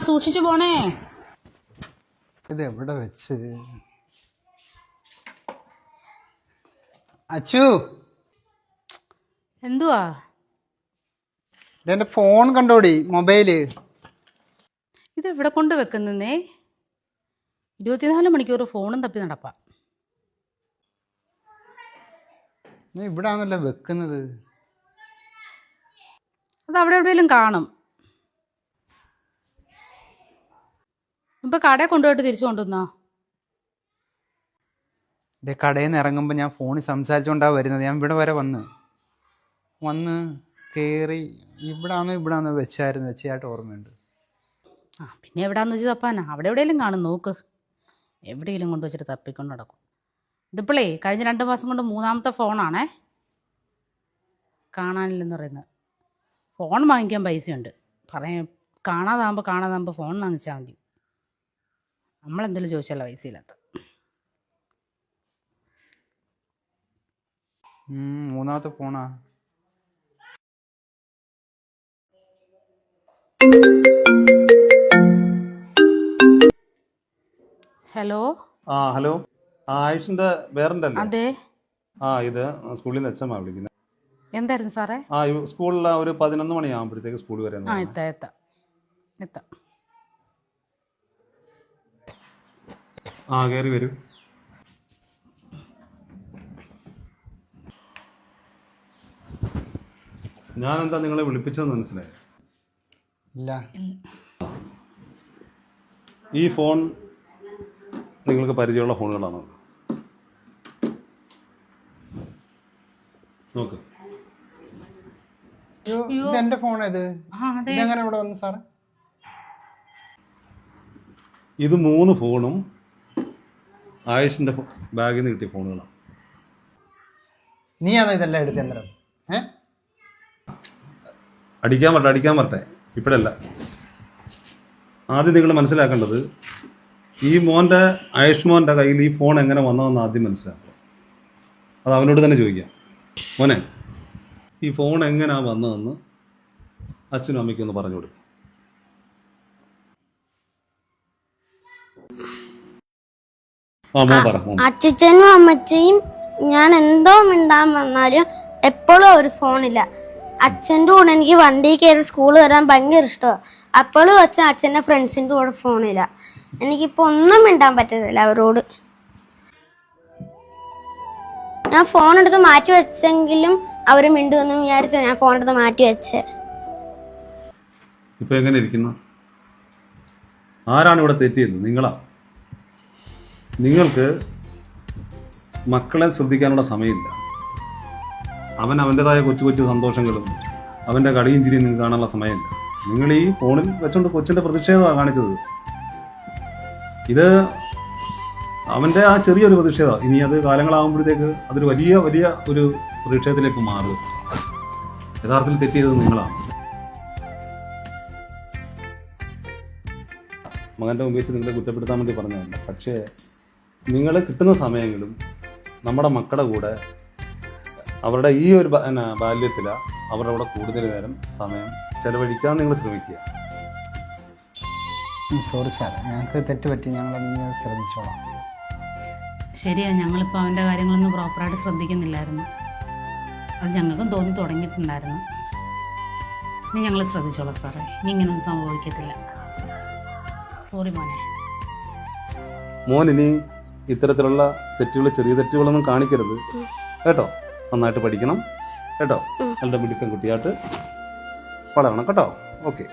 സൂക്ഷിച്ചു പോണേ. ഇത് എവിടെ വെച്ച്? അച്ചു, എന്തുവാ? എന്റെ ഫോൺ കണ്ടോടി, മൊബൈല്. ഇത് എവിടെ കൊണ്ട് വെക്കുന്നേ? 24 മണിക്കൂർ ഫോണും തപ്പി നടപ്പാ. ഇവിടാണല്ലോ വെക്കുന്നത്. അത് അവിടെ എവിടെയെങ്കിലും കാണും. ഇപ്പൊ കടയിൽ കൊണ്ടുപോയിട്ട് തിരിച്ചു കൊണ്ടുവന്നോ? എൻ്റെ കടയിൽ നിന്ന് ഇറങ്ങുമ്പോൾ ഞാൻ ഫോണിൽ സംസാരിച്ചുകൊണ്ടാണ് വരുന്നത്. ഞാൻ ഇവിടെ വരെ വന്ന് കയറി ഇവിടാന്നോ വെച്ചായിട്ട് ഓർമ്മയുണ്ട്. പിന്നെ എവിടാന്ന് വെച്ച് തപ്പാനാ? അവിടെ എവിടെയെങ്കിലും കാണും, നോക്ക്. എവിടെയെങ്കിലും കൊണ്ടുവച്ചിട്ട് തപ്പിക്കൊണ്ട് നടക്കും. ഇതിപ്പോഴേ കഴിഞ്ഞ 2 മാസം കൊണ്ട് 3ാമത്തെ ഫോണാണേ കാണാനില്ലെന്ന് പറയുന്നത്. ഫോൺ വാങ്ങിക്കാൻ പൈസയുണ്ട്. കാണാതാകുമ്പോൾ ഫോൺ വാങ്ങിച്ചാൽ മതി. നമ്മളെന്തെങ്കിലും ചോദിച്ചാലോ പൈസയില്ലാത്ത. 3ാമത്തെ ഫോണാ. ഹലോ. ഹലോ. ആയുഷിന്റെ പേരന്റ് അല്ലേ? അതെ. ഇത് സ്കൂളിൽ നിന്ന് എച്ചമ്മ വിളിക്കുന്നത്. എന്തായിരുന്നു സാറേ? സ്കൂളിൽ ഒരു 11 മണിയാകുമ്പോഴത്തേക്ക് സ്കൂൾ വരെ. എത്താം. കയറി വരൂ. ഞാനെന്താ നിങ്ങളെ വിളിപ്പിച്ചതെന്ന് മനസ്സിലായി? ഇല്ല. ഈ ഫോൺ നിങ്ങൾക്ക് പരിചയമുള്ള ഫോണുകളാണോ? നോക്ക്. ഇതെന്റെ ഫോണാ. ഇതെങ്ങനെ ഇവിടെ വന്നു സാറേ? ഇത് 3 ഫോണും ആയുഷിന്റെ ബാഗിൽ നിന്ന് കിട്ടിയ ഫോണുകളാണ്. നീയാണോ ഇതെല്ലാം എടുത്ത് യന്ത്രം? അടിക്കാൻ പറ്റേ ഇപ്പോഴല്ല. ആദ്യം നിങ്ങൾ മനസ്സിലാക്കേണ്ടത്, ഈ ആയുഷ് മോൻ്റെ കയ്യിൽ ഈ ഫോൺ എങ്ങനെ വന്നതെന്ന് ആദ്യം മനസ്സിലാക്കുക. അത് അവനോട് തന്നെ ചോദിക്കാം. മോനെ, ഈ ഫോൺ എങ്ങനെയാ വന്നതെന്ന് അച്ഛനും അമ്മയ്ക്കും ഒന്ന് പറഞ്ഞു കൊടുക്കും. അച്ഛനും അമ്മച്ചയും ഞാൻ എന്തോ മിണ്ടാൻ വന്നാലും എപ്പോഴും ഒരു ഫോണില്ല. അച്ഛൻ്റെ കൂടെ എനിക്ക് വണ്ടി കയറി സ്കൂളിൽ വരാൻ ഭയങ്കര ഇഷ്ടമാണ്. അപ്പോഴും അച്ഛൻ്റെ ഫ്രണ്ട്സിൻ്റെ കൂടെ ഫോണില്ല. എനിക്കിപ്പോൾ ഒന്നും മിണ്ടാൻ പറ്റത്തില്ല അവരോട്. ഞാൻ ഫോൺ എടുത്ത് മാറ്റി വെച്ചെങ്കിലും അവർ മിണ്ടുമെന്ന് വിചാരിച്ച ഞാൻ ഫോൺ എടുത്ത് മാറ്റി വെച്ചേ. ഇപ്പൊ എങ്ങനെ ഇരിക്കുന്നു? ആരാണ് ഇവിടെ തെറ്റിയത്? നിങ്ങളാ. നിങ്ങൾക്ക് മക്കളെ ശ്രദ്ധിക്കാനുള്ള സമയമില്ല. അവൻ്റെതായ കൊച്ചു സന്തോഷങ്ങളും അവൻ്റെ കളിയും ചിരിയും നിങ്ങൾക്ക് കാണാനുള്ള സമയമില്ല. നിങ്ങൾ ഈ ഫോണിൽ വെച്ചുകൊണ്ട് കൊച്ചിൻ്റെ പ്രതിഷേധമാണ് കാണിച്ചത്. ഇത് അവൻ്റെ ആ ചെറിയൊരു പ്രതിഷേധമാണ്. ഇനി അത് കാലങ്ങളാകുമ്പോഴത്തേക്ക് അതൊരു വലിയ ഒരു പ്രതിഷേധത്തിലേക്ക് മാറുക. യഥാർത്ഥത്തിൽ തെറ്റിയത് നിങ്ങളാണ്. മകൻ്റെ മുമ്പ് വെച്ച് നിങ്ങളെ കുറ്റപ്പെടുത്താൻ വേണ്ടി പറഞ്ഞതല്ല. പക്ഷേ നിങ്ങൾ കിട്ടുന്ന സമയങ്ങളും നമ്മുടെ മക്കളുടെ കൂടെ അവരുടെ ഈ ഒരു ബാല്യത്തിലാണ് അവരുടെ കൂടെ കൂടുതൽ നേരം സമയം ചെലവഴിക്കാൻ നിങ്ങൾ ശ്രമിക്കുക. സോറി സാർ, ഞങ്ങൾക്ക് തെറ്റുപറ്റി. ഞങ്ങളൊന്ന് ശ്രദ്ധിച്ചോളാം. ശരിയാ, ഞങ്ങളിപ്പോൾ അവൻ്റെ കാര്യങ്ങളൊന്നും പ്രോപ്പറായിട്ട് ശ്രദ്ധിക്കുന്നില്ലായിരുന്നു. അത് ഞങ്ങൾക്കും തോന്നി തുടങ്ങിയിട്ടുണ്ടായിരുന്നു. ഇനി ഞങ്ങൾ ശ്രദ്ധിച്ചോളാം സാറേ. ഇനി ഇങ്ങനൊന്നും സംഭവിക്കത്തില്ല. സോറി മോൻ ഇനി ഇത്തരത്തിലുള്ള ചെറിയ തെറ്റുകളൊന്നും കാണിക്കരുത് കേട്ടോ. നന്നായിട്ട് പഠിക്കണം കേട്ടോ. നല്ല മിടുക്കൻ കുട്ടിയായിട്ട് വളരണം കേട്ടോ. ഓക്കെ.